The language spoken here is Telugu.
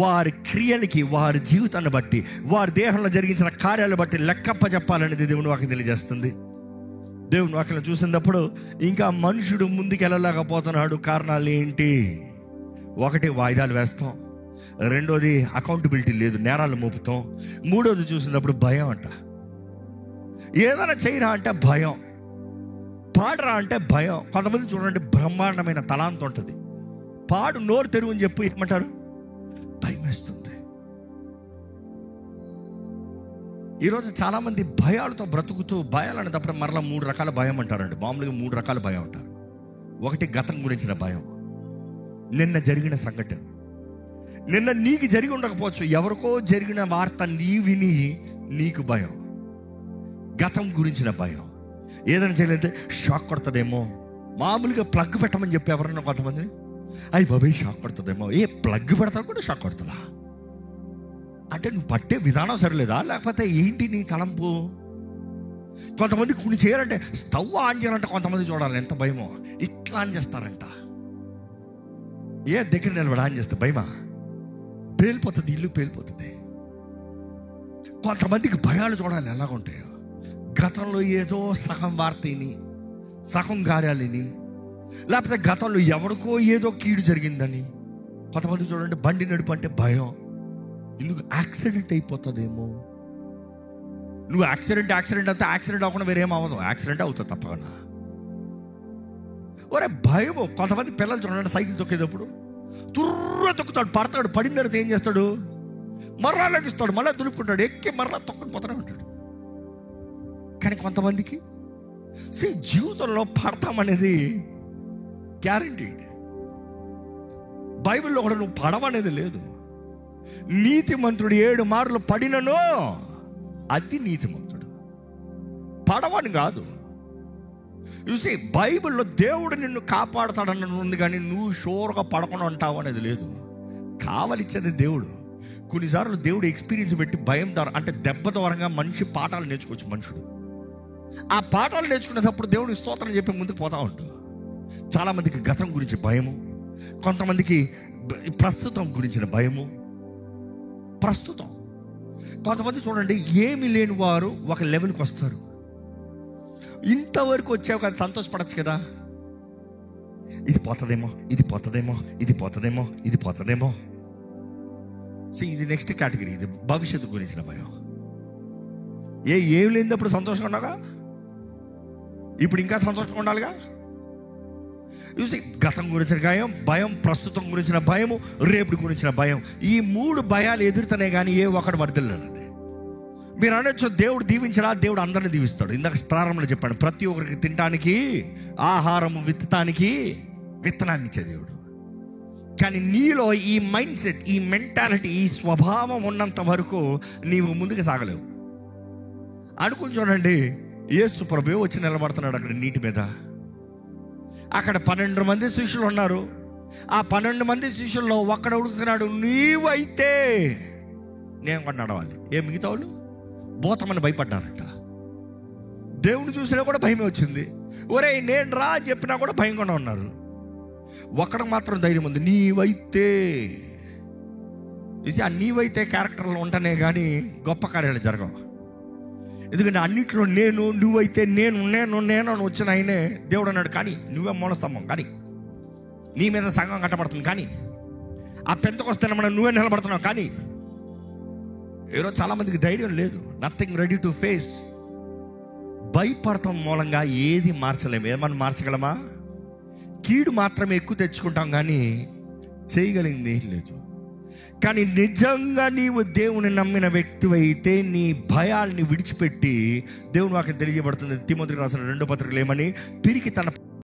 వారి క్రియలకి, వారి జీవితాన్ని బట్టి, వారి దేహంలో జరిగించిన కార్యాలను బట్టి లెక్కప్ప చెప్పాలనేది దేవుని వాక్యం తెలియజేస్తుంది. దేవుని వాక్యం చూసినప్పుడు ఇంకా మనుషుడు ముందుకు వెళ్ళలేకపోతున్నాడు. కారణాలు ఏంటి? ఒకటి, వాయిదాలు వేస్తాం. రెండోది, అకౌంటబిలిటీ లేదు, నేరాలు మోపుతాం. మూడోది చూసినప్పుడు భయం అంట. ఏదైనా చేయరా అంటే భయం, పాడరా అంటే భయం. కొంతమంది చూడండి, బ్రహ్మాండమైన తలాంత ఉంటుంది, పాడు నోరు తెరువు అని చెప్పి ఏమంటారు, భయం వేస్తుంది. ఈరోజు చాలామంది భయాలతో బ్రతుకుతూ, భయాలు అనేటప్పుడు మరలా 3 రకాల భయం అంటారండి. మామూలుగా 3 రకాల భయం అంటారు. ఒకటి, గతం గురించిన భయం, నిన్న జరిగిన సంఘటన. నిన్న నీకు జరిగి ఉండకపోవచ్చు, ఎవరికో జరిగిన వార్త నీ విని నీకు భయం. గతం గురించిన భయం. ఏదైనా చేయలేదంటే షాక్ కొడుతుందేమో. మామూలుగా ప్లగ్ పెట్టమని చెప్పి ఎవరన్నా కొంతమంది, అయ్యి బాబాయ్ షాక్ కొడుతుందేమో. ఏ ప్లగ్ పెడతా కూడా షాక్ కొడుతుందా అంటే నువ్వు పట్టే విధానం సరిలేదా, లేకపోతే ఏంటి నీ తలంపు? కొంతమంది కొన్ని చేయాలంటే స్టవ్ ఆన్ చేయాలంటే కొంతమంది చూడాలి ఎంత భయమో, ఇట్లా ఆన్ చేస్తారంట. ఏ దగ్గర నిలబడి ఆన్ చేస్తే భయమా? పేలిపోతుంది, ఇల్లు పేలిపోతుంది. కొంతమందికి భయాలు చూడాలి ఎలాగుంటాయో. గతంలో ఏదో సగం వార్తని, సగం కార్యాలని, లేకపోతే గతంలో ఎవరికో ఏదో కీడు జరిగిందని. కొంతమంది చూడండి, బండి నడుపు అంటే భయం. ఎందుకు? యాక్సిడెంట్ అయిపోతుందేమో. నువ్వు యాక్సిడెంట్ అయితే యాక్సిడెంట్ అవ్వకుండా వేరేం అవ్వదు, యాక్సిడెంట్ అవుతుంది తప్పకుండా. ఒరే భయము. కొంతమంది పిల్లలు చూడండి, సైకిల్ తొక్కేటప్పుడు తుర్ర తొక్కుతాడు, పడతాడు, పడిన తర్వాత ఏం చేస్తాడు, మర్రా లెగిస్తాడు, మళ్ళీ దులుపుకుంటాడు, ఎక్కి మర్రా తొక్కుని పోతూనే ఉంటాడు. కానీ కొంతమందికి జీవితంలో పడతామనేది గ్యారంటీడ్. బైబిల్లో కూడా నువ్వు పడవనేది లేదు. నీతిమంతుడు 7 మార్లు పడినను అది నీతిమంతుడు, పడవని కాదు. చూసి బైబిల్లో దేవుడు నిన్ను కాపాడుతాడని ఉంది, కానీ నువ్వు షోర్గా పడకుండా ఉంటావు అనేది లేదు. కావలిచ్చేది దేవుడు. కొన్నిసార్లు దేవుడు ఎక్స్పీరియన్స్ పెట్టి భయం ద్వారా, అంటే దెబ్బ ద్వారంగా మనిషి పాఠాలు నేర్చుకోవచ్చు. మనుషుడు ఆ పాఠాలు నేర్చుకునేటప్పుడు దేవుడు స్తోత్రం చెప్పి ముందుకు పోతా ఉంటాడు. చాలామందికి గతం గురించి భయము, కొంతమందికి ప్రస్తుతం గురించిన భయము. ప్రస్తుతం కొంతమంది చూడండి, ఏమి లేని వారు ఒక లెవెల్కి వస్తారు. ఇంతవరకు వచ్చావు కానీ సంతోషపడచ్చు కదా. ఇది పోతుందేమో, ఇది పోతుందేమో, ఇది పోతుందేమో, ఇది పోతుందేమో. ఇది నెక్స్ట్ కేటగిరీ. ఇది భవిష్యత్తు గురించిన భయం. ఏం లేనప్పుడు సంతోషంగా ఉండగా, ఇప్పుడు ఇంకా సంతోషంగా ఉండాలిగా. చూసి గతం గురించిన భయం, ప్రస్తుతం గురించిన భయము, రేపు గురించిన భయం. ఈ 3 భయాలు ఎదురుతనే కానీ ఏ ఒక్కడు వర్ధిల్లరండి. మీరు అనొచ్చు, దేవుడు దీవించడా? దేవుడు అందరిని దీవిస్తాడు. ఇందాక ప్రారంభంలో చెప్పాడు, ప్రతి ఒక్కరికి తినడానికి ఆహారము, విత్తడానికి విత్తనాన్ని ఇచ్చే దేవుడు. కానీ నీలో ఈ మైండ్ సెట్, ఈ మెంటాలిటీ, ఈ స్వభావం ఉన్నంత వరకు నీవు ముందుకు సాగలేవు. అనుకుని చూడండి, యేసు ప్రభువే వచ్చి నిలబడుతున్నాడు అక్కడ నీటి మీద. అక్కడ 12 మంది శిష్యులు ఉన్నారు. ఆ 12 మంది శిష్యుల్లో ఒక్కడ అడుగుతున్నాడు, నీవైతే నేను కూడా నడవాలి. మిగతా వాళ్ళు భూతమని భయపడ్డారంట. దేవుని చూసినా కూడా భయమే వచ్చింది. ఒరే నేను రా అని చెప్పినా కూడా భయంగానే ఉన్నారు. ఒక్కడికి మాత్రం ధైర్యం ఉంది, నీవైతే. ఇది ఆ నీవైతే క్యారెక్టర్లు ఉంటేనే కానీ గొప్ప కార్యాలు జరగవు. ఎందుకంటే అన్నింటిలో నేను, నువ్వైతే నేను అని వచ్చిన ఆయనే దేవుడు అన్నాడు, కానీ నువ్వే మూలస్తంభం, కానీ నీ మీద సంఘం కట్టబడుతుంది, కానీ ఆ పెంతకొస్తే మనం నువ్వే నిలబడుతున్నావు. కానీ ఈరోజు చాలామందికి ధైర్యం లేదు, నథింగ్ రెడీ టు ఫేస్. భయపడటం మూలంగా ఏది మార్చలేము. ఏమన్నా మార్చగలమా? కీడు మాత్రమే ఎక్కువ తెచ్చుకుంటాం, కానీ చేయగలిగింది ఏం లేదు. కానీ నిజంగా నీవు దేవుని నమ్మిన వ్యక్తివైతే నీ భయాల్ని విడిచిపెట్టి, దేవుని వాక్యం తెలియజేయబడుతుంది తిమోతికి రాసిన 2వ పత్రికలో ఏమని, పిరికి తన